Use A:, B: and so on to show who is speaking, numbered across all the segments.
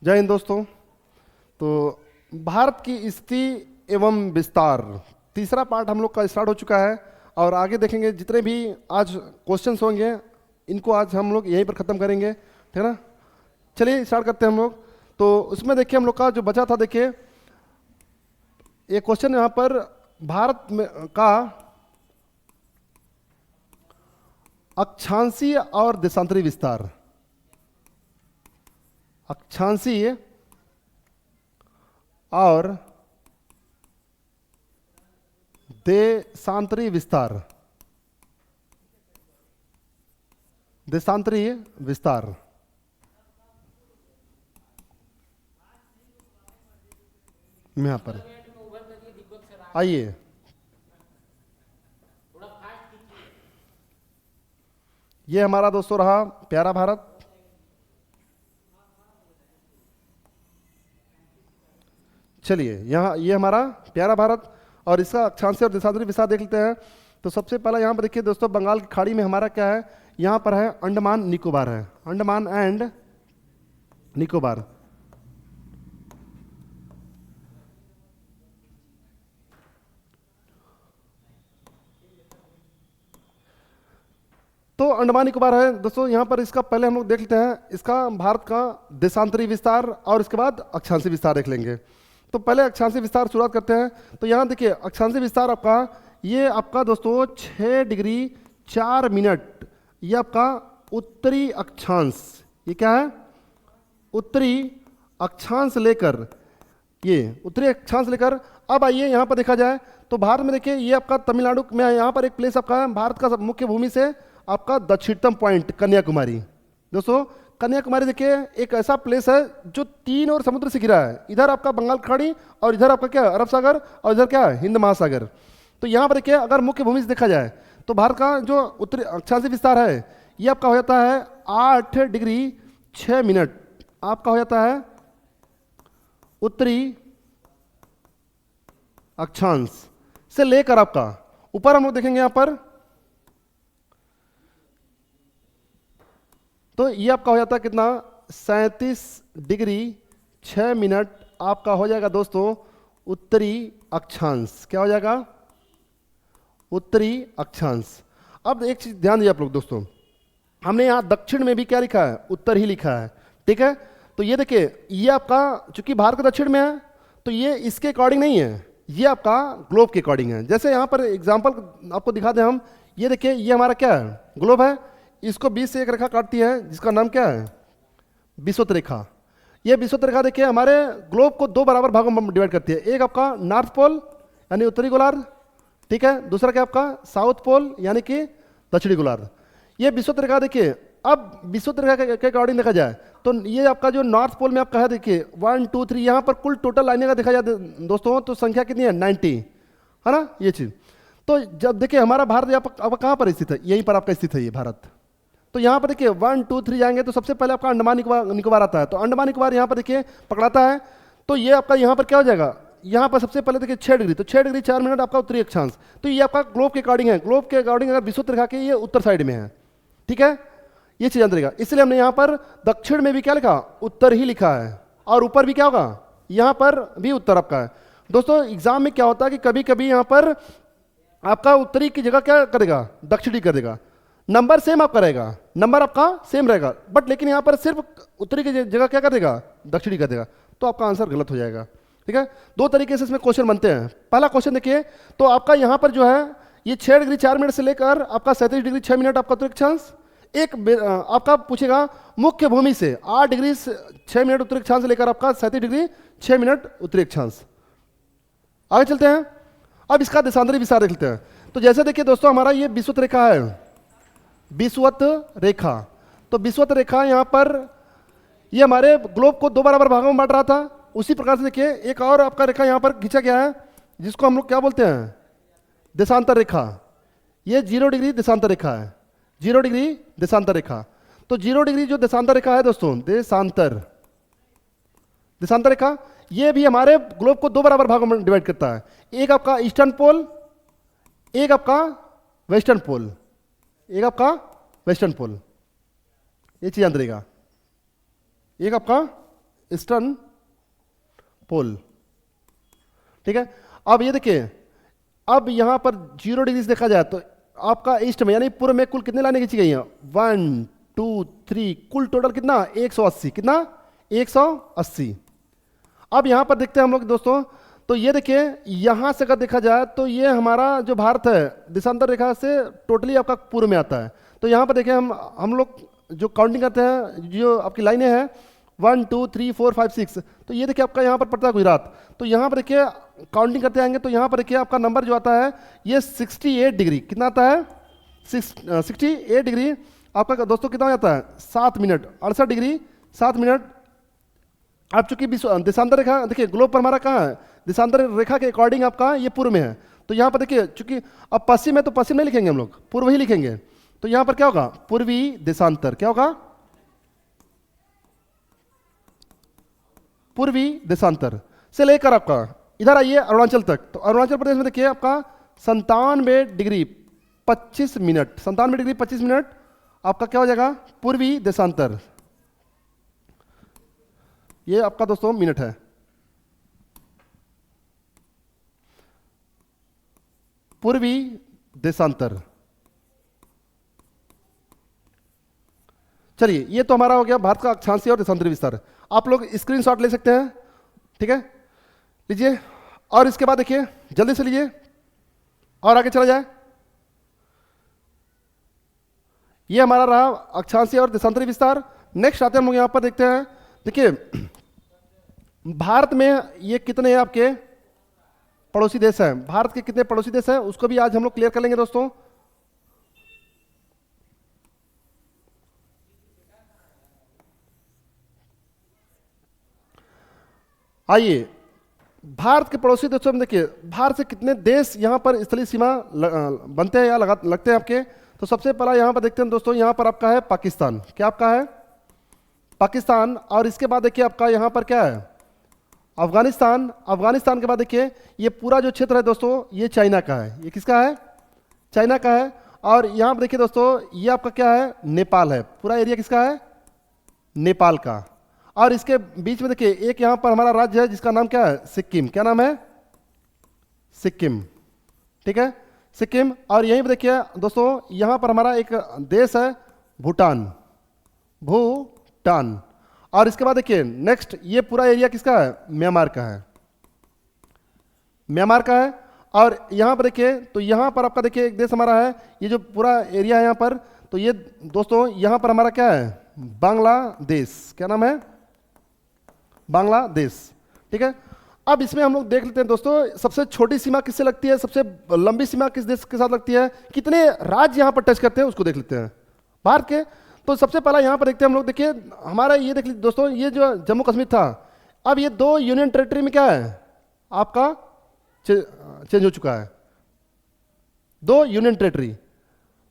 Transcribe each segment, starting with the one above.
A: जय हिंद दोस्तों। तो भारत की स्थिति एवं विस्तार तीसरा पार्ट हम लोग का स्टार्ट हो चुका है और आगे देखेंगे जितने भी आज क्वेश्चंस होंगे इनको आज हम लोग यहीं पर ख़त्म करेंगे, ठीक है ना। चलिए स्टार्ट करते हैं हम लोग। तो उसमें देखिए हम लोग का जो बचा था, देखिए एक क्वेश्चन यहाँ पर भारत में का अक्षांशीय और देशांतरी विस्तार, अक्षांशीय और देशांतरी विस्तार, देशांतरी विस्तार। यहाँ पर आइए, ये हमारा दोस्तों रहा प्यारा भारत। चलिए यहाँ ये हमारा प्यारा भारत और इसका अक्षांशीय और देशांतरी विस्तार देख लेते हैं। तो सबसे पहला यहाँ पर देखिए दोस्तों, बंगाल की खाड़ी में हमारा क्या है, यहाँ पर है अंडमान निकोबार, है अंडमान एंड निकोबार। तो अंडमान निकोबार है दोस्तों। यहाँ पर इसका पहले हम लोग देख लेते हैं इसका भारत का देशांतरी विस्तार और इसके बाद अक्षांशीय विस्तार देख लेंगे। तो पहले अक्षांशीय विस्तार शुरुआत करते हैं। तो यहाँ देखिए अक्षांशीय विस्तार आपका ये आपका दोस्तों 6 डिग्री 4 मिनट, ये आपका उत्तरी अक्षांश, ये क्या है उत्तरी अक्षांश लेकर, ये उत्तरी अक्षांश लेकर। अब आइए यहाँ पर देखा जाए तो भारत में देखिए ये आपका तमिलनाडु में यहाँ पर एक प्लेस आपका है, भारत का मुख्य भूमि से आपका दक्षिणतम पॉइंट कन्याकुमारी। दोस्तों कन्याकुमारी देखिए एक ऐसा प्लेस है जो 3 और समुद्र से घिरा है, इधर आपका बंगाल की खाड़ी और इधर आपका क्या अरब सागर और इधर क्या हिंद महासागर। तो यहाँ पर देखिए अगर मुख्य भूमि से देखा जाए तो भारत का जो उत्तरी अक्षांशीय विस्तार है ये आपका हो जाता है 8 डिग्री 6 मिनट, आपका हो जाता है उत्तरी अक्षांश से लेकर आपका ऊपर हम लोग देखेंगे यहाँ पर, तो ये आपका हो जाता है कितना 37 डिग्री 6 मिनट, आपका हो जाएगा दोस्तों उत्तरी अक्षांश। क्या हो जाएगा उत्तरी अक्षांश। अब एक चीज ध्यान दीजिए आप लोग दोस्तों, हमने यहाँ दक्षिण में भी क्या लिखा है उत्तर ही लिखा है, ठीक है। तो ये देखिए ये आपका चूंकि भारत के दक्षिण में है तो ये इसके अकॉर्डिंग नहीं है, ये आपका ग्लोब के अकॉर्डिंग है। जैसे यहाँ पर एग्जांपल आपको दिखा दें हम, ये देखिए ये हमारा क्या है ग्लोब है, इसको 20 से एक रेखा काटती है जिसका नाम क्या है विषुवत रेखा। ये विषुवत रेखा देखिए हमारे ग्लोब को 2 बराबर भागों में डिवाइड करती है, एक आपका नॉर्थ पोल यानी उत्तरी गोलार्ध, ठीक है, दूसरा क्या आपका साउथ पोल यानी कि दक्षिणी गोलार्ध। ये विषुवत रेखा देखिए, अब विषुवत रेखा के अकॉर्डिंग देखा जाए तो ये आपका जो नॉर्थ पोल में आपका है देखिए 1 2 3, यहाँ पर कुल टोटल लाइनें का देखा जाए दोस्तों तो संख्या कितनी है 90, है ना ये चीज। तो जब देखिए हमारा भारत आपका कहाँ पर स्थित है, यहीं पर आपका स्थित है ये भारत। तो यहाँ पर देखिए 1 2 3 जाएंगे तो सबसे पहले आपका अंडमान निकोबार आता है। तो अंडमान निकोबार यहाँ पर देखिए पकड़ाता है, तो ये आपका यहाँ पर क्या हो जाएगा, यहाँ पर सबसे पहले देखिए 6 डिग्री, तो 6 डिग्री 4 मिनट आपका उत्तरी अक्षांश। तो ये आपका ग्लोब के अकॉर्डिंग है, ग्लोब के अकॉर्डिंग अगर विषुवत रेखा के ये उत्तर साइड में है, ठीक है, ये चीज याद रहेगा। इसलिए हमने यहाँ पर दक्षिण में भी क्या लिखा उत्तर ही लिखा है और ऊपर भी क्या होगा यहाँ पर भी उत्तर आपका है। दोस्तों एग्जाम में क्या होता है कि कभी कभी यहाँ पर आपका उत्तरी की जगह क्या करेगा दक्षिणी कर देगा, नंबर सेम आपका रहेगा, नंबर आपका सेम रहेगा, बट लेकिन यहाँ पर सिर्फ उत्तरी की जगह क्या कर देगा दक्षिणी कर देगा, तो आपका आंसर गलत हो जाएगा, ठीक है। 2 तरीके से इसमें क्वेश्चन बनते हैं। पहला क्वेश्चन देखिए, तो आपका यहाँ पर जो है ये 6 डिग्री 4 मिनट से लेकर आपका 37 डिग्री 6 मिनट आपका उत्तरी अक्षांश। एक आपका पूछेगा मुख्य भूमि से 8 डिग्री 6 मिनट उत्तरी अक्षांश से लेकर आपका 37 डिग्री 6 मिनट उत्तरी अक्षांश। आगे चलते हैं, अब इसका देशांतरी विस्तार देख लेते हैं। तो जैसे देखिए दोस्तों हमारा ये विषुवत रेखा है, विषुवत रेखा, तो विषुवत रेखा यहाँ पर ये हमारे ग्लोब को 2 बराबर भागों में बांट रहा था। उसी प्रकार से देखिए एक और आपका रेखा यहाँ पर खींचा गया है जिसको हम लोग क्या बोलते हैं देशांतर रेखा। ये 0 डिग्री देशांतर रेखा है, 0 डिग्री देशांतर रेखा। तो 0 डिग्री जो देशांतर रेखा है दोस्तों, देशांतर रेखा, ये भी हमारे ग्लोब को 2 बराबर भागों में डिवाइड करता है, एक आपका ईस्टर्न पोल, एक आपका वेस्टर्न पोल, एक आपका वेस्टर्न पोल, ये चीज याद रहेगा, एक आपका ईस्टर्न पोल। ठीक है, अब ये देखिए, अब यहां पर 0 डिग्री से देखा जाए तो आपका ईस्ट में यानी पूर्व में कुल कितने लाइनें खींची गई हैं? 1 2 3, कुल टोटल कितना? 180। कितना? 180। अब यहां पर देखते हैं हम लोग दोस्तों, तो ये देखिए यहां से अगर देखा जाए तो ये हमारा जो भारत है देशांतर रेखा से टोटली आपका पूर्व में आता है। तो यहां पर देखिए हम लोग जो काउंटिंग करते हैं, जो आपकी लाइनें हैं 1 2 3 4 5 6, तो ये देखिए आपका यहाँ पर पड़ता है गुजरात। तो यहाँ पर देखिए काउंटिंग करते आएंगे तो यहाँ पर देखिए आपका नंबर जो आता है ये 68 डिग्री। कितना आता है? 68 डिग्री आपका दोस्तों कितना हो जाता है? 7 मिनट। 68 degree 7 minute. आप चूंकि देशांतर रेखा देखिए ग्लोब पर हमारा कहाँ है? देशांतर रेखा के अकॉर्डिंग आपका ये पूर्व में है। तो यहाँ पर देखिए चूंकि अब पश्चिम है तो पश्चिम नहीं लिखेंगे हम लोग, पूर्व ही लिखेंगे। तो यहाँ पर क्या होगा? पूर्वी देशांतर। क्या होगा? पूर्वी देशांतर से लेकर आपका इधर आइए अरुणाचल तक। तो अरुणाचल प्रदेश में देखिए आपका 97 डिग्री 25 मिनट, 97 डिग्री 25 मिनट आपका क्या हो जाएगा? पूर्वी देशांतर। ये आपका दोस्तों मिनट है। पूर्वी देशांतर। चलिए ये तो हमारा हो गया भारत का अक्षांशीय और देशांतरी विस्तार। आप लोग स्क्रीनशॉट ले सकते हैं, ठीक है, लीजिए। और इसके बाद देखिए जल्दी से लीजिए और आगे चला जाए। ये हमारा रहा अक्षांशीय और देशांतरी विस्तार। नेक्स्ट आते हैं हम लोग यहां पर देखते हैं। देखिए भारत में ये कितने आपके पड़ोसी देश हैं, भारत के कितने पड़ोसी देश हैं उसको भी आज हम लोग क्लियर कर लेंगे दोस्तों। आइए भारत के पड़ोसी देशों में देखिए भारत से कितने देश यहां पर स्थलीय सीमा बनते हैं या लगते हैं आपके। तो सबसे पहला यहां पर देखते हैं दोस्तों, यहां पर आपका है पाकिस्तान। क्या आपका है? पाकिस्तान। और इसके बाद देखिए आपका यहां पर क्या है? अफगानिस्तान। अफगानिस्तान के बाद देखिए ये पूरा जो क्षेत्र है दोस्तों ये चाइना का है। ये किसका है? चाइना का है। और यहां पर देखिए दोस्तों ये आपका क्या है? नेपाल है। पूरा एरिया किसका है? नेपाल का। और इसके बीच में देखिए एक यहां पर हमारा राज्य है जिसका नाम क्या है? सिक्किम। क्या नाम है? सिक्किम। ठीक है, सिक्किम। और यहीं पर देखिए दोस्तों यहां पर हमारा एक देश है भूटान। भूटान। और इसके बाद देखिए नेक्स्ट ये पूरा एरिया किसका है? म्यांमार का है। म्यांमार का है। और यहां पर देखिए तो यहां पर आपका देखिए एक देश हमारा है, ये जो पूरा एरिया है यहां पर, तो ये दोस्तों यहां पर हमारा क्या है? बांग्लादेश। क्या नाम है? बांग्लादेश। ठीक है, अब इसमें हम लोग देख लेते हैं दोस्तों सबसे छोटी सीमा किससे लगती है, सबसे लंबी सीमा किस देश के साथ लगती है, कितने राज्य यहां पर टच करते हैं उसको देख लेते हैं भारत के। तो सबसे पहला यहां पर देखते हैं हम लोग, देखिए हमारा ये देख लीजिए दोस्तों, ये जो जम्मू कश्मीर था अब ये 2 यूनियन टेरिटरी में क्या है आपका चेंज हो चुका है, 2 यूनियन टेरिटरी।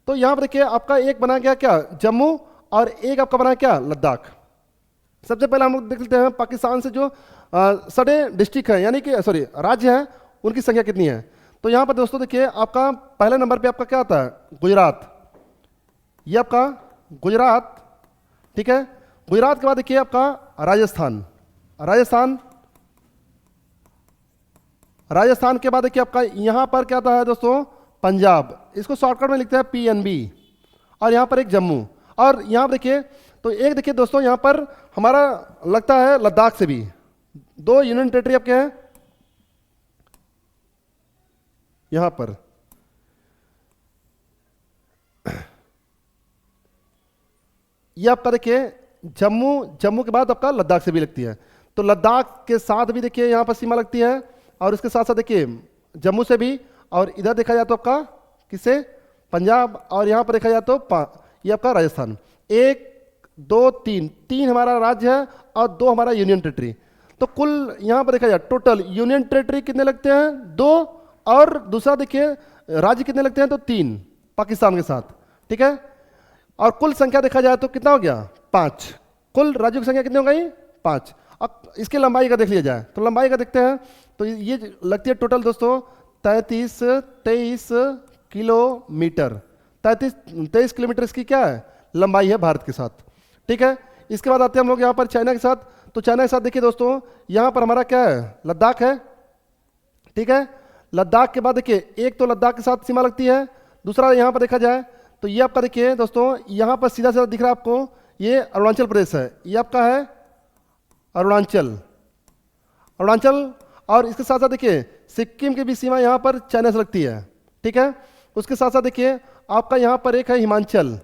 A: तो यहां पर देखिए आपका एक बना गया क्या? जम्मू। और एक आपका बना क्या? लद्दाख। सबसे पहले हम लोग देख लेते हैं पाकिस्तान से जो सड़े डिस्ट्रिक्ट है यानी कि सॉरी राज्य है उनकी संख्या कितनी है। तो यहां पर दोस्तों देखिए आपका पहले नंबर पे आपका क्या आता है? गुजरात। ये आपका गुजरात। ठीक है, गुजरात के बाद देखिए आपका राजस्थान। राजस्थान। राजस्थान के बाद देखिए आपका यहां पर क्या आता है दोस्तों? पंजाब। इसको शॉर्टकट में लिखते हैं PNB। और यहां पर एक जम्मू। और यहां पर देखिए तो एक देखिए दोस्तों यहां पर हमारा लगता है लद्दाख से भी 2 यूनियन टेरिटरी आपके हैं यहां पर। ये आपका देखिए जम्मू। जम्मू के बाद आपका लद्दाख से भी लगती है। तो लद्दाख के साथ भी देखिए यहां पर सीमा लगती है। और उसके साथ साथ देखिए जम्मू से भी। और इधर देखा जाए तो आपका किससे? पंजाब। और यहां पर देखा जाए तो ये आपका राजस्थान। 1 2 3 3 हमारा राज्य है और 2 हमारा यूनियन टेरिटरी। तो कुल यहां पर देखा जाए टोटल यूनियन टेरिटरी कितने लगते हैं? 2। और दूसरा देखिए राज्य कितने लगते हैं? तो 3 पाकिस्तान के साथ। ठीक है, और कुल संख्या देखा जाए तो कितना हो गया? 5। कुल राज्यों की संख्या कितनी हो गई? 5। अब इसके लंबाई का देख लिया जाए तो लंबाई का देखते हैं तो ये लगती है टोटल दोस्तों 23 किलोमीटर। 23 किलोमीटर इसकी क्या है? लंबाई है भारत के साथ। ठीक है, इसके बाद आते हैं हम लोग यहाँ पर चाइना के साथ। तो चाइना के साथ देखिए दोस्तों यहाँ पर हमारा क्या है, लद्दाख है, ठीक है। लद्दाख के बाद देखिए एक तो लद्दाख के साथ सीमा लगती है, दूसरा यहाँ पर देखा जाए तो ये आपका देखिए दोस्तों यहाँ पर सीधा सीधा दिख रहा है आपको, ये अरुणाचल प्रदेश है, ये आपका है अरुणाचल, अरुणाचल। और इसके साथ साथ देखिए सिक्किम की भी सीमा यहाँ पर चाइना से लगती है, ठीक है। उसके साथ साथ देखिए आपका यहाँ पर एक है हिमाचल,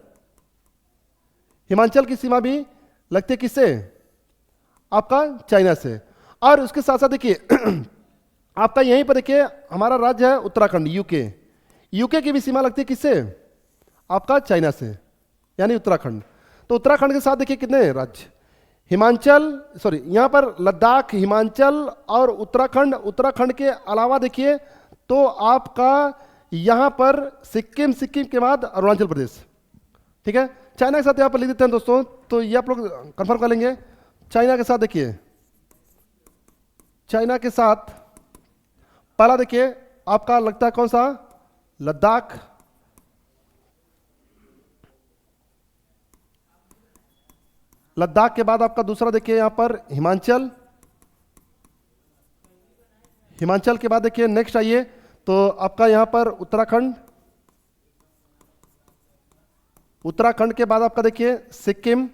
A: हिमाचल की सीमा भी लगती है किससे, आपका चाइना से। और उसके साथ साथ देखिए आपका यहीं पर देखिए हमारा राज्य है उत्तराखंड, यूके, यूके की भी सीमा लगती है किससे, आपका चाइना से, यानी उत्तराखंड। तो उत्तराखंड के साथ देखिए कितने राज्य, हिमाचल, सॉरी यहाँ पर लद्दाख, हिमाचल और उत्तराखंड। उत्तराखंड के अलावा देखिए तो आपका यहाँ पर सिक्किम, सिक्किम के बाद अरुणाचल प्रदेश, ठीक है। चाइना के साथ यहाँ पर लिख देते हैं दोस्तों, तो ये आप लोग कंफर्म कर लेंगे। चाइना के साथ देखिए, चाइना के साथ पहला देखिए आपका लगता है कौन सा, लद्दाख, लद्दाख के बाद आपका दूसरा देखिए यहां पर हिमाचल, हिमाचल के बाद देखिए नेक्स्ट आइए तो आपका यहां पर उत्तराखंड, उत्तराखंड के बाद आपका देखिए सिक्किम,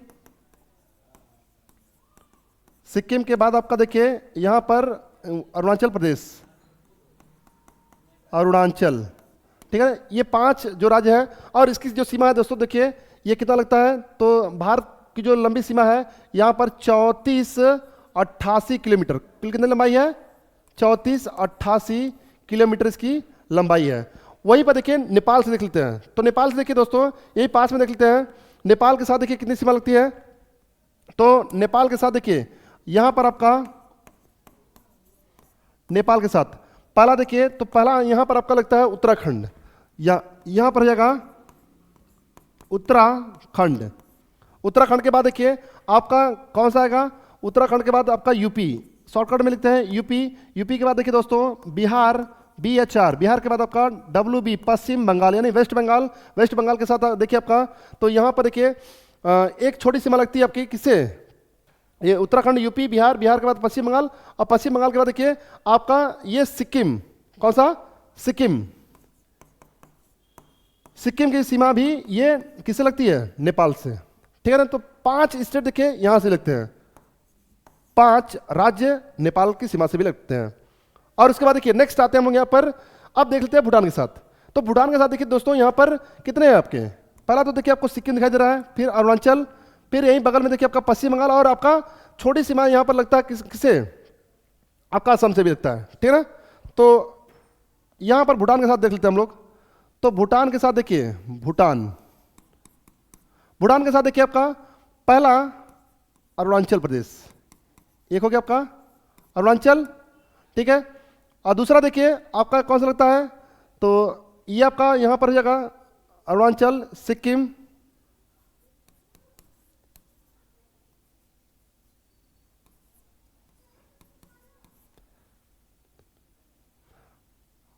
A: सिक्किम के बाद आपका देखिए यहां पर अरुणाचल प्रदेश, अरुणाचल, ठीक है। ये 5 जो राज्य है। और इसकी जो सीमा है दोस्तों देखिए ये कितना लगता है, तो भारत की जो लंबी सीमा है यहाँ पर 3488 किलोमीटर, कितनी लंबाई है, 3488 किलोमीटर इसकी लंबाई है। वहीं पर देखिए नेपाल से देख लेते हैं, तो नेपाल से देखिए दोस्तों यही पास में देख लेते हैं, नेपाल के साथ देखिए कितनी सीमा लगती है, तो नेपाल के साथ देखिए यहाँ पर आपका, नेपाल के साथ पहला देखिए तो पहला यहाँ पर आपका लगता है उत्तराखंड, या यहाँ पर जाएगा उत्तराखंड। उत्तराखंड के बाद देखिए आपका कौन सा आएगा, उत्तराखंड के बाद आपका यूपी, शॉर्टकट में लिखते हैं यूपी। यूपी के बाद देखिए दोस्तों बिहार, BHR, बिहार के बाद आपका WB, पश्चिम बंगाल यानी वेस्ट बंगाल, वेस्ट बंगाल के साथ देखिए आपका, तो यहाँ पर देखिए एक छोटी सीमा लगती है आपकी किससे, ये उत्तराखंड, यूपी, बिहार, बिहार के बाद पश्चिम बंगाल, और पश्चिम बंगाल के बाद देखिए आपका ये सिक्किम, कौन सा, सिक्किम, सिक्किम की सीमा भी ये किससे लगती है, नेपाल से, ठीक है ना। तो 5 स्टेट देखिए यहां से लगते हैं, 5 राज्य नेपाल की सीमा से भी लगते हैं। और उसके बाद देखिए नेक्स्ट आते हैं हम लोग यहाँ पर, अब देख लेते हैं भूटान के साथ। तो भूटान के साथ देखिए दोस्तों यहाँ पर कितने हैं आपके, पहला तो देखिए आपको सिक्किम दिखाई दे रहा है, फिर अरुणाचल, फिर यहीं बगल में देखिए आपका पश्चिम बंगाल, और आपका छोटी सीमा यहाँ पर लगता है किसे, आपका असम से भी लगता है, ठीक है ना। तो यहाँ पर भूटान के साथ देख लेते हैं हम लोग, तो भूटान के साथ देखिए, भूटान, भूटान के साथ देखिए आपका पहला अरुणाचल प्रदेश, एक हो गया आपका अरुणाचल, ठीक है। और दूसरा देखिए आपका कौन सा लगता है, तो ये आपका यहाँ पर हो जाएगा अरुणाचल, सिक्किम,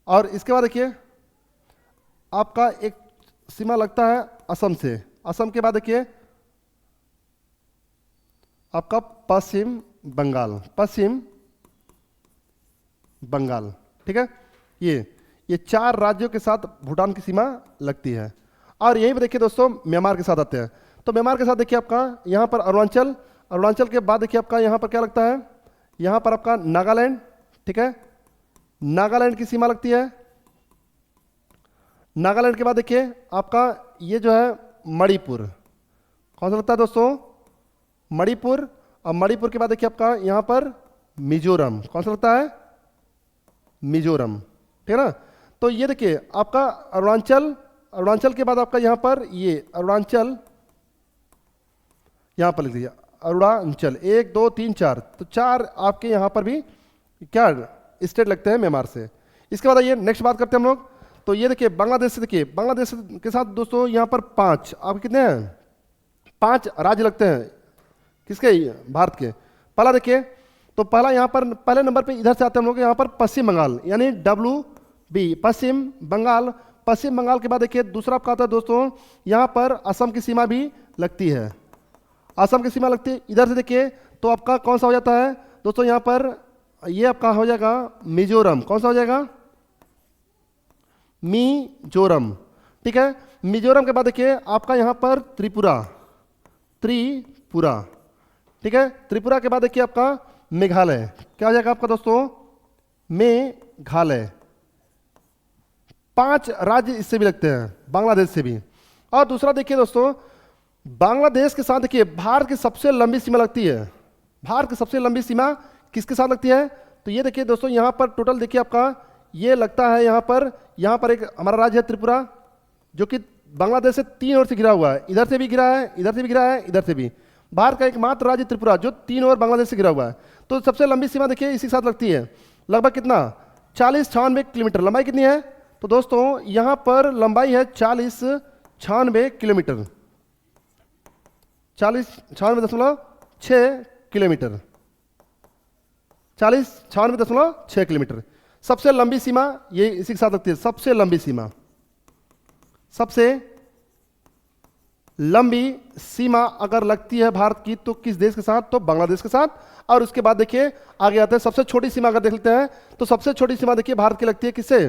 A: और इसके बाद देखिए आपका एक सीमा लगता है असम से, असम के बाद देखिए आपका पश्चिम बंगाल, पश्चिम बंगाल, ठीक है। ये 4 राज्यों के साथ भूटान की सीमा लगती है। और यहीं पे देखिए दोस्तों म्यांमार के साथ आते हैं, तो म्यांमार के साथ देखिए आपका यहाँ पर अरुणाचल, अरुणाचल के बाद देखिए आपका यहाँ पर क्या लगता है, यहाँ पर आपका नागालैंड, ठीक है, नागालैंड की सीमा लगती है। नागालैंड के बाद देखिए आपका ये जो है मणिपुर, कौन सा लगता है दोस्तों, मणिपुर, और मणिपुर के बाद देखिए आपका यहाँ पर मिजोरम, कौन सा लगता है, मिजोरम, ठीक है ना। तो ये देखिए आपका अरुणाचल, अरुणाचल के बाद आपका यहाँ पर ये अरुणाचल, यहाँ पर लिख दीजिए अरुणाचल, 1 2 3 4, तो 4 आपके यहाँ पर भी क्या स्टेट लगते हैं म्यांमार से। इसके बाद आइए नेक्स्ट बात करते हैं हम लोग, तो ये देखिए बांग्लादेश से, देखिए बांग्लादेश के साथ दोस्तों यहाँ पर 5, आप कितने हैं, 5 राज्य लगते हैं किसके, भारत के। पहला देखिए तो पहला यहाँ पर पहले नंबर पे इधर से आते हैं हम लोग यहाँ पर पश्चिम बंगाल, यानी WB, पश्चिम बंगाल। पश्चिम बंगाल के बाद देखिए दूसरा आपका आता है दोस्तों यहाँ पर असम की सीमा भी लगती है, असम की सीमा लगती है इधर से देखिए, तो आपका कौन सा हो जाता है दोस्तों यहाँ पर, ये आपका हो जाएगा मिजोरम। कौन सा हो जाएगा? मिजोरम। ठीक है, मिजोरम के बाद देखिए आपका यहाँ पर त्रिपुरा, त्रिपुरा। ठीक है, त्रिपुरा के बाद देखिए आपका मेघालय। क्या हो जाएगा आपका दोस्तों? मेघालय। 5 राज्य इससे भी लगते हैं, बांग्लादेश से भी। और दूसरा देखिए दोस्तों, बांग्लादेश के साथ देखिए भारत की सबसे लंबी सीमा लगती है। भारत की सबसे लंबी सीमा किसके साथ लगती है? तो ये देखिए दोस्तों, यहाँ पर टोटल देखिए आपका ये लगता है, यहाँ पर एक हमारा राज्य है त्रिपुरा, जो कि बांग्लादेश से 3 ओर से घिरा हुआ है। इधर से भी घिरा है, इधर से भी घिरा है, इधर से भी। भारत का एकमात्र राज्य त्रिपुरा जो 3 ओर बांग्लादेश से घिरा हुआ है। तो सबसे लंबी सीमा देखिए इसी के साथ लगती है। लगभग कितना? 40-96 किलोमीटर। लंबाई कितनी है? तो दोस्तों यहाँ पर लंबाई है 40-96 किलोमीटर, 40-96.6 किलोमीटर, 40-96.6 किलोमीटर। सबसे लंबी सीमा ये इसी के साथ लगती है। सबसे लंबी सीमा, सबसे लंबी सीमा अगर लगती है भारत की तो किस देश के साथ? तो बांग्लादेश के साथ। और उसके बाद देखिए आगे आते हैं, सबसे छोटी सीमा अगर देख लेते हैं तो सबसे छोटी सीमा देखिए भारत की लगती है किससे?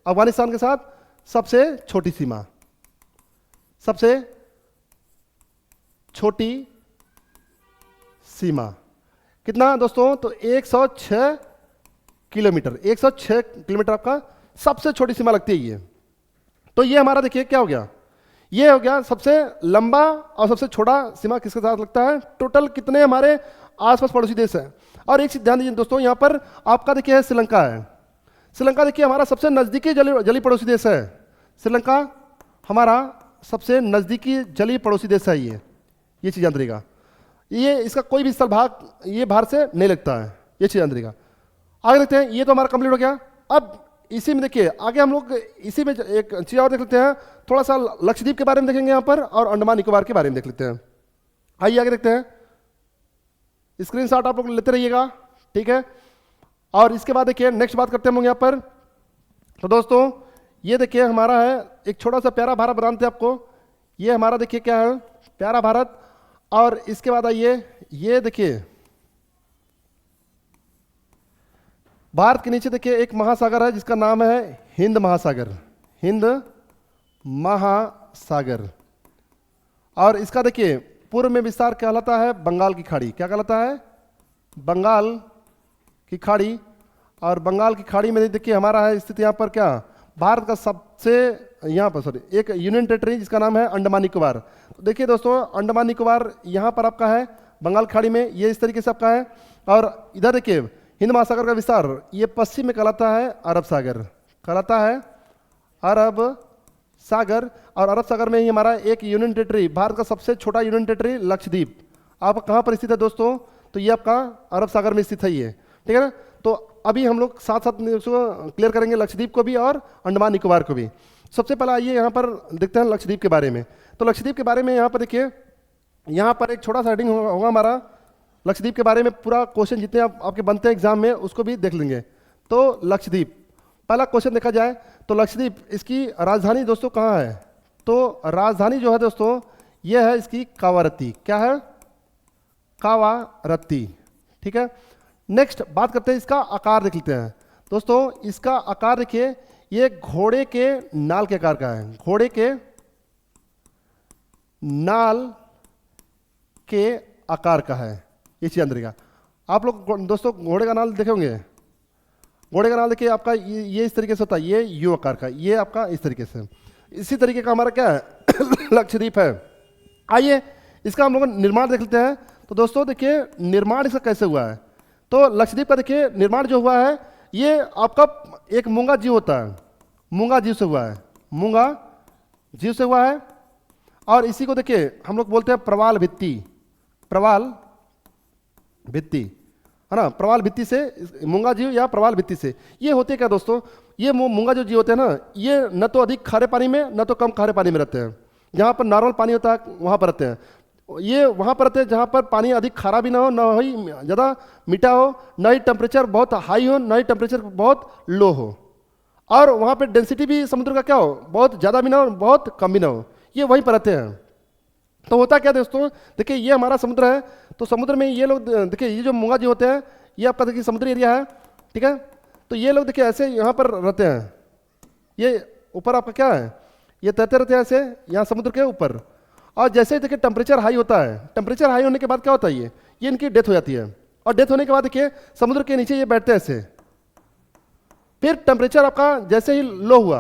A: अफगानिस्तान के साथ। सबसे छोटी सीमा, सबसे छोटी सीमा कितना दोस्तों? तो 106 किलोमीटर, 106 किलोमीटर आपका सबसे छोटी सीमा लगती है ये। तो ये हमारा देखिए क्या हो गया, ये हो गया सबसे लंबा और सबसे छोटा सीमा किसके साथ लगता है। टोटल कितने हमारे आसपास पड़ोसी देश हैं। और एक चीज ध्यान दीजिए दोस्तों, यहाँ पर आपका देखिए श्रीलंका है। श्रीलंका देखिए हमारा सबसे नजदीकी जली पड़ोसी देश है। श्रीलंका हमारा सबसे नजदीकी जली पड़ोसी देश है। ये चीज याद रखिएगा। ये इसका कोई भी स्थल भाग ये भारत से नहीं लगता है, ये चीज याद रखिएगा। आगे देखते हैं, ये तो हमारा कंप्लीट हो गया। अब इसी में देखिए आगे हम लोग इसी में एक चीज और देख लेते हैं, थोड़ा सा लक्षद्वीप के बारे में देखेंगे यहाँ पर, और अंडमान निकोबार के बारे में देख लेते हैं। आइए आगे देखते हैं, स्क्रीनशॉट आप लोग लेते रहिएगा, ठीक है। और इसके बाद देखिए नेक्स्ट बात करते हैं हम लोग यहाँ पर। तो दोस्तों ये देखिए हमारा है एक छोटा सा प्यारा भारत बनाते हैं आपको। ये हमारा देखिए क्या है, प्यारा भारत। और इसके बाद आइए, ये देखिए भारत के नीचे देखिए एक महासागर है जिसका नाम है हिंद महासागर, हिंद महासागर। और इसका देखिए पूर्व में विस्तार कहलाता है बंगाल की खाड़ी। क्या कहलाता है? बंगाल की खाड़ी। और बंगाल की खाड़ी में देखिए हमारा है स्थित यहाँ पर क्या, भारत का सबसे यहाँ पर एक यूनियन टेरिटरी जिसका नाम है अंडमान निकोबार। तो देखिए दोस्तों अंडमान निकोबार यहाँ पर आपका है बंगाल खाड़ी में, ये इस तरीके से आपका है। और इधर देखिए हिंद महासागर का विस्तार ये पश्चिम में कहलाता है अरब सागर, कहलाता है अरब सागर। और अरब सागर में ही हमारा एक यूनियन टेरिटरी, भारत का सबसे छोटा यूनियन टेरिटरी लक्षद्वीप। आप कहाँ पर स्थित है दोस्तों? तो ये आपका अरब सागर में स्थित है ये, ठीक है ना। तो अभी हम लोग साथ साथ उसको क्लियर करेंगे लक्षद्वीप को भी और अंडमान निकोबार को भी। सबसे पहले आइए यहाँ पर देखते हैं लक्षद्वीप के बारे में। तो लक्षद्वीप के बारे में यहाँ पर देखिए, यहाँ पर एक छोटा सा हेडिंग होगा हमारा लक्षद्वीप के बारे में। पूरा क्वेश्चन जितने आपके बनते हैं एग्जाम में उसको भी देख लेंगे। तो लक्षद्वीप पहला क्वेश्चन देखा जाए तो लक्षद्वीप इसकी राजधानी दोस्तों कहाँ है? तो राजधानी जो है दोस्तों ये है इसकी कावारत्ती। क्या है? कावारत्ती, ठीक है। नेक्स्ट बात करते हैं इसका आकार देख लेते हैं दोस्तों। इसका आकार देखिए ये घोड़े के नाल के आकार का है, घोड़े के नाल के आकार का है, ये चीज अंदर का। आप लोग दोस्तों घोड़े का नाल देखे होंगे, घोड़े का नाल देखिए आपका ये इस तरीके से होता है, ये यू आकार का, ये आपका इस तरीके से। इसी तरीके का हमारा क्या है लक्षद्वीप है। आइए इसका हम लोग निर्माण देख लेते हैं। तो दोस्तों देखिए निर्माण इसका कैसे हुआ है। तो लक्षद्वीप का देखिए निर्माण जो हुआ है ये आपका एक मूंगा जीव होता है, मूंगा जीव से हुआ है, मूंगा जीव से हुआ है। और इसी को देखिए हम लोग बोलते हैं प्रवाल भित्ति, प्रवाल भित्ति है ना, प्रवाल भित्ति से मूंगा जीव या प्रवाल भित्ति से। ये होते क्या दोस्तों, ये मूंगा जो जीव होते हैं ना, ये न तो अधिक खारे पानी में न तो कम खारे पानी में रहते हैं। जहाँ पर नॉर्मल पानी होता है वहाँ पर रहते हैं। ये वहाँ पर रहते हैं जहाँ पर पानी अधिक खारा भी ना हो, न ही ज़्यादा मीठा हो, न ही टेम्परेचर बहुत हाई हो, न ही टेम्परेचर बहुत लो हो। और वहाँ पर डेंसिटी भी समुद्र का क्या हो, बहुत ज़्यादा भी ना हो बहुत कम भी ना हो, ये वहीं पर रहते हैं। तो होता क्या दोस्तों, देखिए ये हमारा समुद्र है, तो समुद्र में ये लोग देखिए ये जो मूंगा जी होते हैं, ये आपका देखिए समुद्री एरिया है, ठीक है। तो ये लोग देखिए ऐसे यहाँ पर रहते हैं, ये ऊपर आपका क्या है, ये तैरते रहते हैं ऐसे यहाँ समुद्र के ऊपर। और जैसे ही देखिए टेम्परेचर हाई होता है, टेम्परेचर हाई होने के बाद क्या होता है, ये इनकी डेथ हो जाती है। और डेथ होने के बाद देखिए समुद्र के नीचे ये बैठते हैं ऐसे। फिर टेम्परेचर आपका जैसे ही लो हुआ,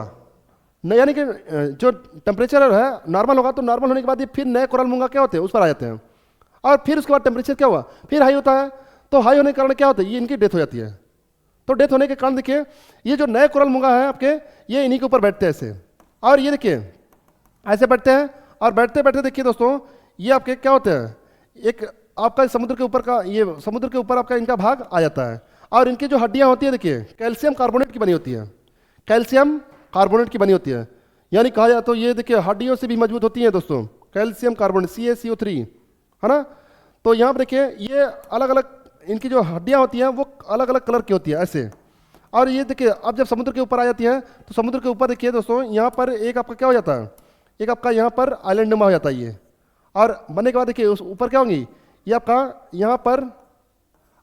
A: यानी कि जो टेम्परेचर है नॉर्मल होगा, तो नॉर्मल होने के बाद ये फिर नए कोरल मूंगा क्या होते हैं उस पर आ जाते हैं। और फिर उसके बाद टेम्परेचर क्या हुआ, फिर हाई होता है, तो हाई होने के कारण क्या होता है, ये इनकी डेथ हो जाती है। तो डेथ होने के कारण देखिए ये जो नए कोरल मूंगा है आपके, ये इन्हीं के ऊपर बैठते हैं ऐसे। और ये देखिए ऐसे बैठते हैं, और बैठते बैठते देखिए दोस्तों ये आपके क्या होते हैं, एक आपका समुद्र के ऊपर का, ये समुद्र के ऊपर आपका इनका भाग आ जाता है। और इनकी जो हड्डियां होती है देखिए कैल्शियम कार्बोनेट की बनी होती है, कैल्शियम कार्बोनेट की बनी होती है, यानी कहा जाए तो ये देखिए हड्डियों से भी मजबूत होती है दोस्तों, कैल्शियम कार्बोनेट CaCO3, है ना। तो यहाँ पर देखिए ये अलग अलग इनकी जो हड्डियाँ होती हैं वो अलग अलग कलर की होती है ऐसे। और ये देखिए अब जब समुद्र के ऊपर आ जाती है, तो समुद्र के ऊपर देखिए दोस्तों यहाँ पर एक आपका क्या हो जाता है, एक आपका यहाँ पर आइलैंड नुमा हो जाता है ये। और बनने के बाद देखिए उस ऊपर क्या होंगी, ये आपका यहाँ पर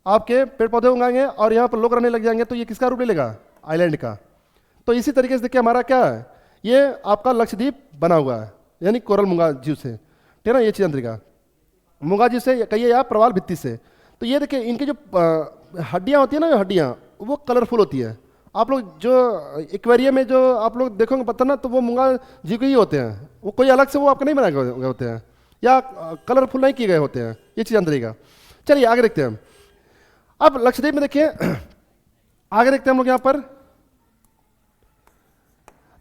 A: आपके पेड़ पौधे उगाएंगे और यहाँ पर लोग रहने लग जाएंगे, तो ये किसका रूप ले लेगा, आइलैंड का। तो इसी तरीके से देखिए हमारा क्या है, ये आपका लक्षद्वीप बना हुआ है, यानी कोरल मूंगा जीव से, ठीक है ना, ये चंद्रिका मूंगा जीव से कहिए या प्रवाल भित्ति से। तो ये देखिए इनकी जो हड्डियाँ होती है ना, हड्डियाँ वो कलरफुल होती है। आप लोग जो एक्वेरियम में जो आप लोग देखोगे पता ना, तो वो मूंगा जीव के ही होते हैं, वो कोई अलग से वो आपके नहीं बनाए गए होते हैं या कलरफुल नहीं किए गए होते हैं, ये चीज़ अंदर। चलिए आगे देखते हैं। अब लक्षद्वीप में देखिए आगे देखते हैं हम लोग यहाँ पर।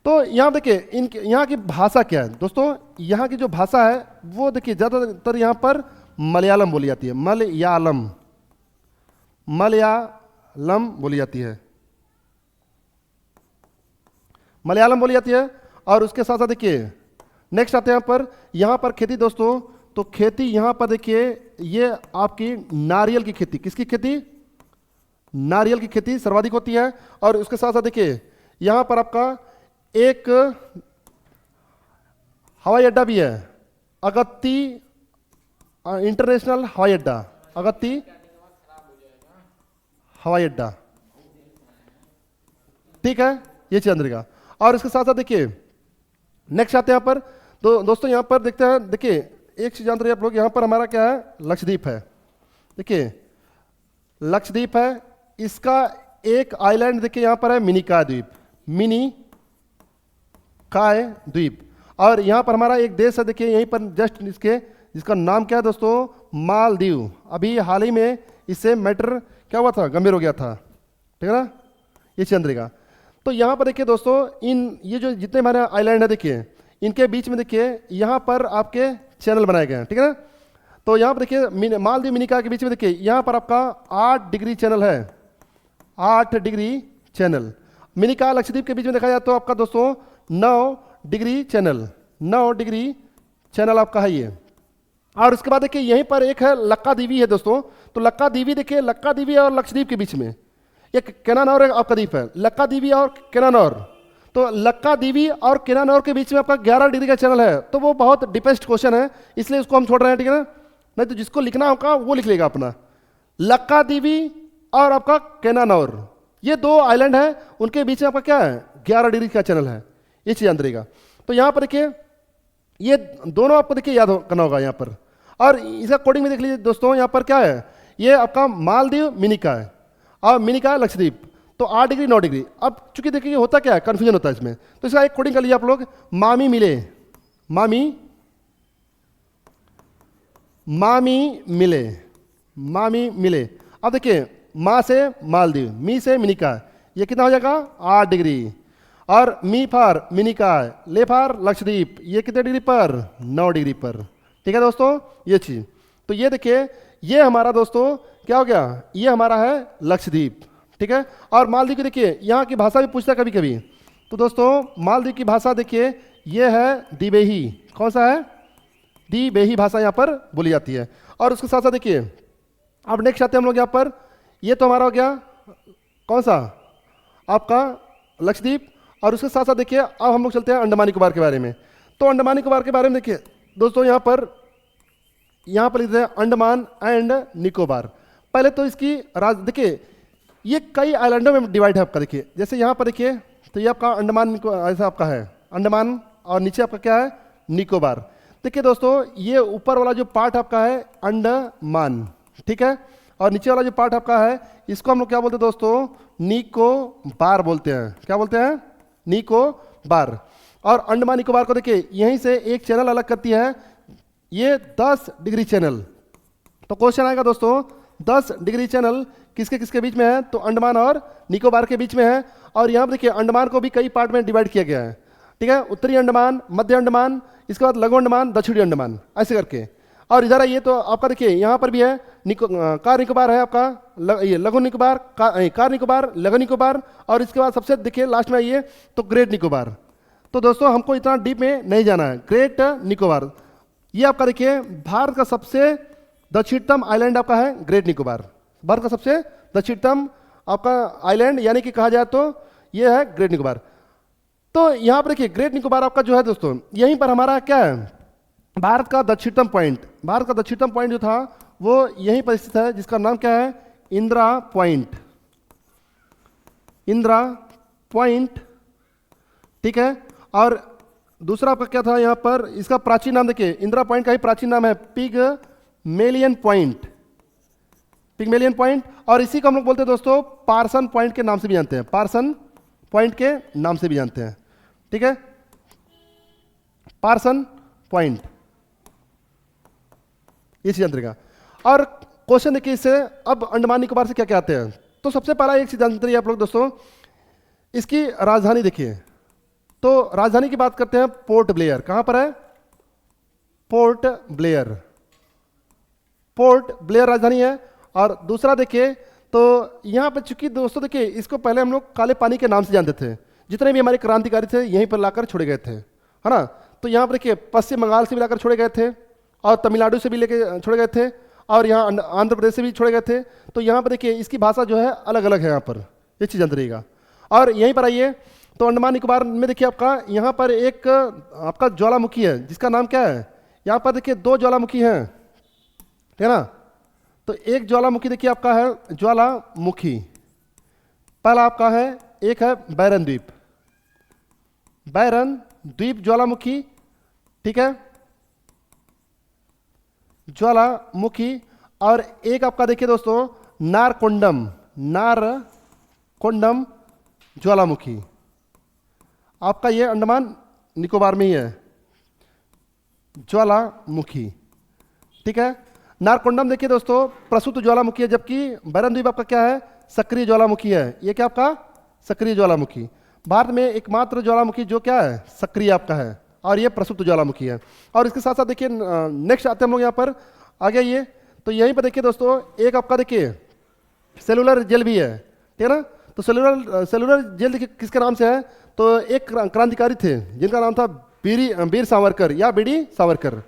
A: तो यहाँ देखिए इनके यहाँ की भाषा क्या है दोस्तों, यहाँ की जो भाषा है वो देखिए ज़्यादातर यहाँ पर मलयालम बोली जाती है, मलयालम, मलयालम बोली जाती है, मलयालम बोली जाती है। और उसके साथ साथ देखिए नेक्स्ट आते हैं यहाँ पर खेती दोस्तों। तो खेती यहाँ पर देखिए ये आपकी नारियल की खेती, किसकी खेती, नारियल की खेती सर्वाधिक होती है। और उसके साथ साथ देखिए यहाँ पर आपका एक हवाई अड्डा भी है, अगत्ती इंटरनेशनल हवाई अड्डा, अगत्ती हवाई अड्डा, ठीक है, ये चंद्रिका। और इसके साथ साथ देखिए नेक्स्ट आते हैं यहाँ पर। तो दोस्तों यहाँ पर देखते हैं, देखिए एक चीज जानते हैं आप लोग, यहाँ पर हमारा क्या है, लक्षद्वीप है। देखिए लक्षद्वीप है, इसका एक आइलैंड देखिए यहाँ पर है मिनिकॉय द्वीप, मिनिकॉय द्वीप। और यहाँ पर हमारा एक देश है देखिए यहीं पर जस्ट इसके, जिसका नाम क्या है दोस्तों, मालदीव। अभी हाल ही में इससे मैटर क्या हुआ था, गंभीर हो गया था, ठीक है ना, ये चंद्रिका। तो यहाँ पर देखिए दोस्तों ये जो जितने हमारे आइलैंड है देखिए इनके बीच में देखिए यहाँ पर आपके चैनल बनाए गए हैं, ठीक है ना। तो यहाँ पर देखिए मालदीव मिनिकॉय के बीच में देखिए यहाँ पर आपका 8 डिग्री चैनल है, 8 डिग्री चैनल। मिनिकॉय लक्षद्वीप के बीच में देखा जाए तो आपका दोस्तों 9 डिग्री चैनल, 9 डिग्री चैनल आपका है ये। और उसके बाद देखिए यहीं पर एक है लक्कादीवी है दोस्तों। तो लक्कादीवी देखिए, लक्कादीवी और लक्षद्वीप के बीच में एक केनानौर आपका द्वीप है, लक्कादीवी और केनानौर। तो लक्कादीवी और केनानौर के बीच में आपका 11 डिग्री का चैनल है। तो वो बहुत डिपेस्ट क्वेश्चन है, इसलिए उसको हम छोड़ रहे हैं, ठीक है ना। नहीं तो जिसको लिखना होगा वो लिख लेगा अपना, लक्कादीवी और आपका केनानौर, ये 2 आइलैंड है, उनके बीच में आपका क्या है, 11 डिग्री का चैनल है, ये चीज याद रहेगा। तो यहाँ पर देखिए ये दोनों आपको देखिए याद करना होगा यहाँ पर। और इसका कोडिंग में देख लीजिए दोस्तों, यहाँ पर क्या है, ये आपका मालदीव मिनिकॉय और मिनिकॉय लक्षद्वीप, तो 8 डिग्री 9 डिग्री। अब चूंकि देखिए होता क्या है, कन्फ्यूजन होता है इसमें, तो इसका एक कोडिंग कर लीजिए आप लोग, मामी मिले, मामी मामी मिले, मामी मिले। अब देखिए माँ से मालदीव, मी से मिनिकॉय, ये कितना हो जाएगा 8 डिग्री। और मी फार मिनिकॉय, ले फार लक्षद्वीप, ये कितने डिग्री पर, 9 डिग्री पर, ठीक है दोस्तों, ये चीज। तो ये देखिए ये हमारा दोस्तों क्या हो गया, ये हमारा है लक्षद्वीप, ठीक है। और मालदीव की देखिए यहाँ की भाषा भी पूछता है कभी कभी। तो दोस्तों मालदीव की भाषा देखिए ये है दिवेही, कौन सा है, दिवेही भाषा यहाँ पर बोली जाती है। और उसके साथ साथ देखिए अब नेक्स्ट आते हैं हम लोग यहाँ पर, ये तो हमारा हो गया कौन सा, आपका लक्षद्वीप। और उसके साथ साथ देखिए अब हम लोग चलते हैं अंडमान निकोबार के बारे में। तो अंडमान निकोबार के बारे में देखिए दोस्तों, यहाँ पर यहाँ पर लिखते हैं अंडमान एंड निकोबार। पहले तो इसकी देखिए ये कई आइलैंडों में डिवाइड है आपका। देखिए जैसे यहाँ पर देखिए तो ये आपका अंडमान ऐसा आपका है अंडमान, और नीचे आपका क्या है निकोबार। देखिए दोस्तों ये ऊपर वाला जो पार्ट आपका है अंडमान, ठीक है, और नीचे वाला जो पार्ट आपका है इसको हम लोग क्या बोलते हैं दोस्तों, निकोबार बोलते हैं। क्या बोलते हैं, निकोबार। और अंडमान निकोबार को देखिए यहीं से एक चैनल अलग करती है, ये 10 डिग्री चैनल। तो क्वेश्चन आएगा दोस्तों 10 डिग्री चैनल किसके किसके बीच में है, तो अंडमान और निकोबार के बीच में है। और यहाँ पर देखिए अंडमान को भी कई पार्ट में डिवाइड किया गया है, ठीक है, उत्तरी अंडमान, मध्य अंडमान, इसके बाद लघु अंडमान, दक्षिणी अंडमान, ऐसे करके। और इधर आइए तो आपका देखिए यहाँ पर भी है कार निकोबार है आपका, ये लघु निकोबार, कार निकोबार, लघु निकोबार, और इसके बाद सबसे देखिए लास्ट में आइए तो ग्रेट निकोबार। तो दोस्तों हमको इतना डीप में नहीं जाना है। ग्रेट निकोबार ये आपका देखिए भारत का सबसे दक्षिणतम आइलैंड आपका है ग्रेट निकोबार। भारत का सबसे दक्षिणतम आपका आइलैंड यानी कि कहा जाए तो ये है ग्रेट निकोबार। तो यहाँ पर देखिए ग्रेट निकोबार आपका जो है दोस्तों, यहीं पर हमारा क्या है भारत का दक्षिणतम पॉइंट। भारत का दक्षिणतम पॉइंट जो था वो यहीं पर स्थित है, जिसका नाम क्या है इंदिरा पॉइंट। इंदिरा पॉइंट, ठीक है। और दूसरा आपका क्या था यहाँ पर, इसका प्राचीन नाम देखिए इंदिरा पॉइंट का ही प्राचीन नाम है पिगमेलियन पॉइंट। पिगमेलियन पॉइंट, और इसी को हम लोग बोलते हैं दोस्तों पार्सन पॉइंट के नाम से भी जानते हैं, पार्सन पॉइंट के नाम से भी जानते हैं, ठीक है, पार्सन पॉइंट, ये चीज जानते। और क्वेश्चन देखिए इससे अब अंडमान निकोबार से क्या क्या आते हैं। तो सबसे पहला एक चीज जानते हैं आप लोग दोस्तों, इसकी राजधानी देखिए। तो राजधानी की बात करते हैं पोर्ट ब्लेयर। कहां पर है, पोर्ट ब्लेयर, पोर्ट ब्लेयर राजधानी है। और दूसरा देखिए तो यहां पर चूंकि दोस्तों देखिए इसको पहले हम लोग काले पानी के नाम से जानते थे, जितने भी हमारे क्रांतिकारी थे यहीं पर लाकर छोड़े गए थे, है ना। तो यहां पर देखिए पश्चिम बंगाल से भी लाकर छोड़े गए थे, और तमिलनाडु से भी लेके छोड़े गए थे, और यहाँ आंध्र प्रदेश से भी छोड़े गए थे। तो यहाँ पर देखिए इसकी भाषा जो है अलग अलग है, यहाँ पर ये चीज़ जानते रहिएगा। और यहीं पर आइए तो अंडमान निकोबार में देखिए आपका यहाँ पर एक आपका ज्वालामुखी है, जिसका नाम क्या है, यहाँ पर देखिए 2 ज्वालामुखी हैं, ठीक है ना। तो एक ज्वालामुखी देखिए आपका है ज्वालामुखी, पहला आपका है एक है बैरन द्वीप, बैरन द्वीप ज्वालामुखी, ठीक है, ज्वालामुखी। और एक आपका देखिए दोस्तों नारकोंडम, नारकोंडम ज्वालामुखी, आपका ये अंडमान निकोबार में ही है ज्वालामुखी, ठीक है। नारकोंडम देखिए दोस्तों प्रसूत ज्वालामुखी है, जबकि बैरन द्वीप आपका क्या है सक्रिय ज्वालामुखी है। ये क्या आपका सक्रिय ज्वालामुखी, भारत में एकमात्र ज्वालामुखी जो क्या है सक्रिय आपका है, और ये प्रसूत ज्वालामुखी है। और इसके साथ साथ देखिए नेक्स्ट आते हैं हम लोग यहाँ पर आगे, ये तो यहीं पर देखिए दोस्तों एक आपका देखिए सेलुलर जेल भी है, ठीक है ना। तो सेलुलर जेल देखिए किसके नाम से है, तो एक क्रांतिकारी थे जिनका नाम था वीर सावरकर या बीडी सावरकर।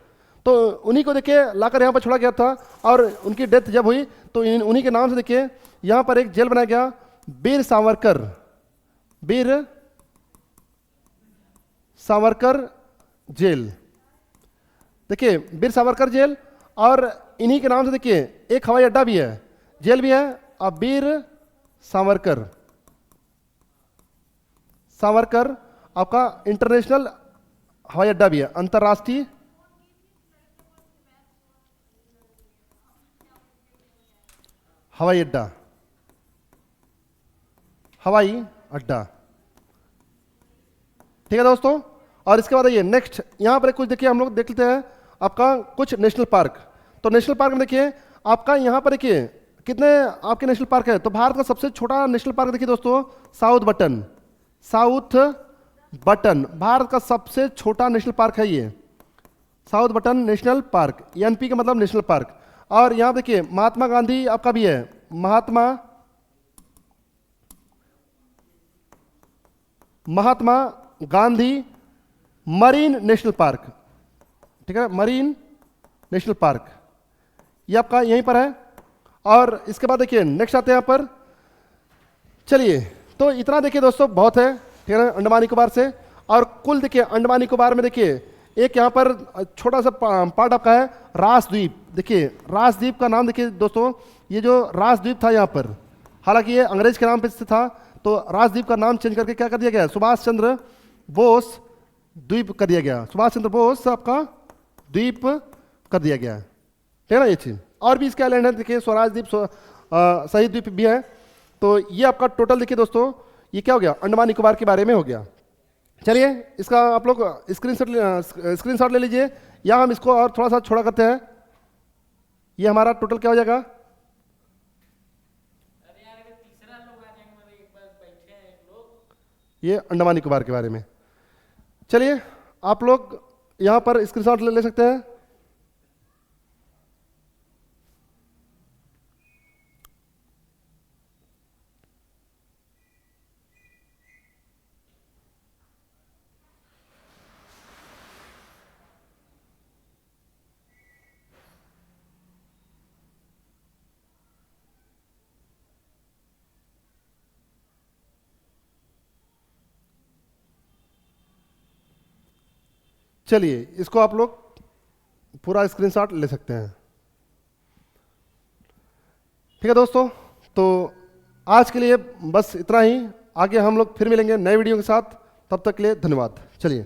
A: तो उन्हीं को देखिए लाकर यहाँ पर छोड़ा गया था, और उनकी डेथ जब हुई तो उन्हीं के नाम से देखिए यहाँ पर एक जेल बनाया गया वीर सावरकर, वीर सावरकर जेल, देखिए वीर सावरकर जेल। और इन्हीं के नाम से देखिए एक हवाई अड्डा भी है, जेल भी है, और वीर सावरकर, सावरकर आपका इंटरनेशनल हवाई अड्डा भी है, अंतर्राष्ट्रीय हवाई अड्डा, हवाई अड्डा, ठीक है दोस्तों। और इसके बाद ये नेक्स्ट यहां पर कुछ देखिए हम लोग देख लेते हैं आपका कुछ नेशनल पार्क। तो नेशनल पार्क में देखिए आपका यहां पर देखिए कितने आपके नेशनल पार्क है। तो भारत का सबसे छोटा नेशनल पार्क देखिए दोस्तों south button, south button Bharat का सबसे छोटा नेशनल पार्क है ये, south button national park, NP का मतलब नेशनल पार्क। और यहां देखिए महात्मा गांधी आपका भी है, Mahatma Gandhi marine national park, ठीक है, मरीन नेशनल पार्क ये आपका यहीं पर है। और इसके बाद देखिए नेक्स्ट आते हैं यहाँ पर, चलिए तो इतना देखिए दोस्तों बहुत है, ठीक है ना, अंडमान निकोबार से। और कुल देखिए अंडमान निकोबार में देखिए एक यहाँ पर छोटा सा पार्ट आपका है रासद्वीप। देखिए रासद्वीप का नाम देखिए दोस्तों, ये जो रासद्वीप था यहाँ पर, हालांकि ये अंग्रेज के नाम पे स्थित था, तो राजद्वीप का नाम चेंज करके क्या कर दिया गया, सुभाष चंद्र बोस द्वीप कर दिया गया। सुभाष चंद्र बोस आपका द्वीप कर दिया गया है, ठीक है ना ये चीज। और भी इसके आइलैंड है, देखिए स्वराज द्वीप, शहीद द्वीप भी है। तो ये आपका टोटल देखिए दोस्तों, ये क्या हो गया, अंडमान निकोबार के बारे में हो गया। चलिए इसका आप लोग स्क्रीनशॉट ले लीजिए, या हम इसको और थोड़ा सा छोड़ा करते हैं। ये हमारा टोटल क्या हो जाएगा, ये अंडमान निकोबार के बारे में। चलिए आप लोग यहां पर स्क्रीनशॉट ले सकते हैं। चलिए इसको आप लोग पूरा स्क्रीनशॉट ले सकते हैं, ठीक है दोस्तों। तो आज के लिए बस इतना ही, आगे हम लोग फिर मिलेंगे नए वीडियो के साथ, तब तक के लिए धन्यवाद। चलिए।